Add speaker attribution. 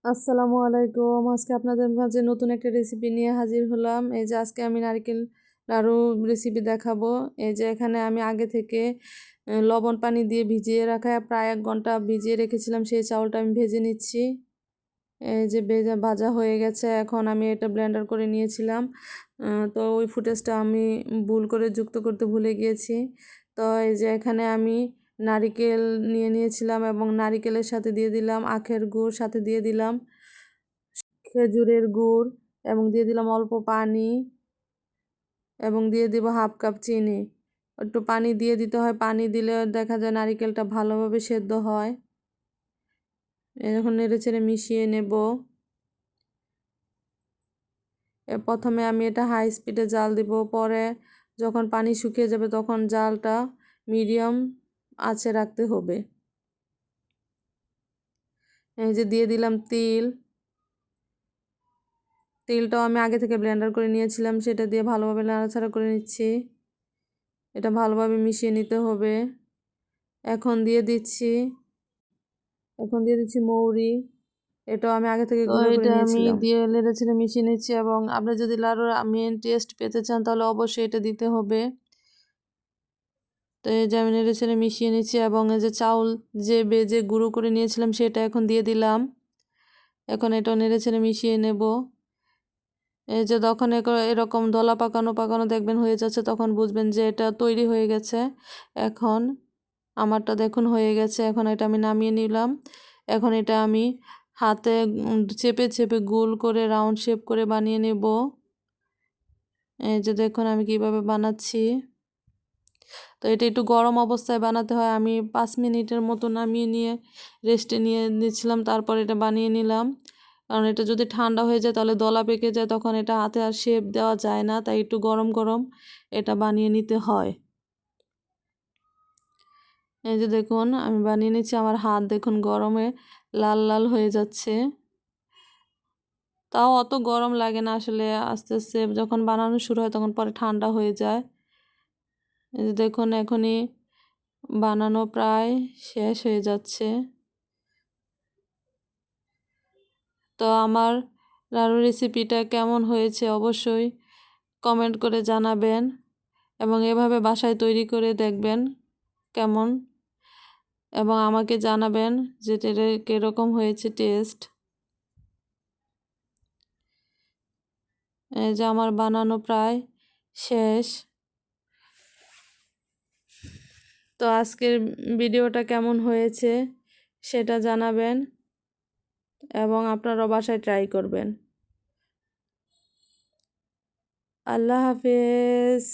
Speaker 1: আসসালামু আলাইকুম। আজকে আপনাদের মাঝে নতুন একটা রেসিপি নিয়ে হাজির হলাম। এই যে আজকে আমি নারকেল নাড়ু রেসিপি দেখাবো। এই যে এখানে আমি আগে থেকে লবণ পানি দিয়ে ভিজিয়ে রাখা প্রায় 1 ঘন্টা ভিজিয়ে রেখেছিলাম, সেই চাউলটা আমি ভেজে নিচ্ছি। এই যে ভাজা হয়ে গেছে, এখন আমি এটা ব্লেন্ডার করে নিয়েছিলাম। তো ওই ফুটেজটা আমি ভুল করে যুক্ত করতে ভুলে গিয়েছি। তো এই যে এখানে আমি নারিকেল নিয়ে নিয়েছিলাম এবং নারিকেলের সাথে দিয়ে দিলাম আখের গুড়, সাথে দিয়ে দিলাম খেজুরের গুড় এবং দিয়ে দিলাম অল্প পানি এবং দিয়ে দিব 1/2 কাপ চিনি। একটু পানি দিয়ে দিতে হয়, পানি দিলে দেখা যায় নারিকেলটা ভালোভাবে সেদ্ধ হয়। এখন নেড়ে চেড়ে মিশিয়ে নেব। প্রথমে আমি এটা হাই স্পিডে জাল দিব, পরে যখন পানি শুকিয়ে যাবে তখন জালটা মিডিয়াম আঁচে রাখতে হবে। এই যে দিয়ে দিলাম তিলটাও আমি আগে থেকে ব্লেন্ডার করে নিয়েছিলাম, সেটা দিয়ে ভালোভাবে নাড়াচাড়া করে নিচ্ছি। এটা ভালোভাবে মিশিয়ে নিতে হবে। এখন দিয়ে দিচ্ছি মৌরি। এটাও আমি আগে থেকে গুঁড়ো করে আমি
Speaker 2: নিয়েছিলাম।
Speaker 1: দিয়ে নেড়েচেড়ে মিশিয়ে নিচ্ছি। এবং আপনি যদি লাড়ুর মেন টেস্ট পেতে চান তাহলে অবশ্যই এটা দিতে হবে। তো এই যে আমি নেড়েচেড়ে মিশিয়ে নিচ্ছি এবং এই যে চাউল যে বেজে গুঁড়ো করে নিয়েছিলাম সেটা এখন দিয়ে দিলাম। এখন এটা নেড়েচেড়ে মিশিয়ে নেব। এই যে যখন এরকম দলা পাকানো পাকানো দেখবেন হয়ে যাচ্ছে, তখন বুঝবেন যে এটা তৈরি হয়ে গেছে। এখন আমারটা দেখুন হয়ে গেছে। এখন এটা আমি নামিয়ে নিলাম। এখন এটা আমি হাতে চেপে চেপে গোল করে রাউন্ড শেপ করে বানিয়ে নেব। এই যে দেখুন আমি কিভাবে বানাচ্ছি। তো এটা একটু গরম অবস্থায় বানাতে হয়। আমি 5 মিনিটের মতো নামিয়ে নিয়ে রেস্টে নিয়ে নিচ্ছিলাম, তারপর এটা বানিয়ে নিলাম। কারণ এটা যদি ঠান্ডা হয়ে যায় তাহলে দলা পেকে যায়, তখন এটা হাতে আর শেপ দেওয়া যায় না। তাই একটু গরম গরম এটা বানিয়ে নিতে হয়। এই যে দেখুন আমি বানিয়ে নিচ্ছি, আমার হাত দেখুন গরমে লাল লাল হয়ে যাচ্ছে। তাও অত গরম লাগে না আসলে, আস্তে আস্তে যখন বানানো শুরু হয় তখন পরে ঠান্ডা হয়ে যায়। এই যে দেখুন এখনই বানানো প্রায় শেষ হয়ে যাচ্ছে। তো আমার লাড়ু রেসিপিটা কেমন হয়েছে অবশ্যই কমেন্ট করে জানাবেন এবং এভাবে বাসায় তৈরি করে দেখবেন কেমন, এবং আমাকে জানাবেন যে কীরকম হয়েছে টেস্ট। এই যে আমার বানানো প্রায় শেষ। তো আজকের ভিডিওটা কেমন হয়েছে সেটা জানাবেন এবং আপনারা বাসায় ট্রাই করবেন। আল্লাহ হাফেজ।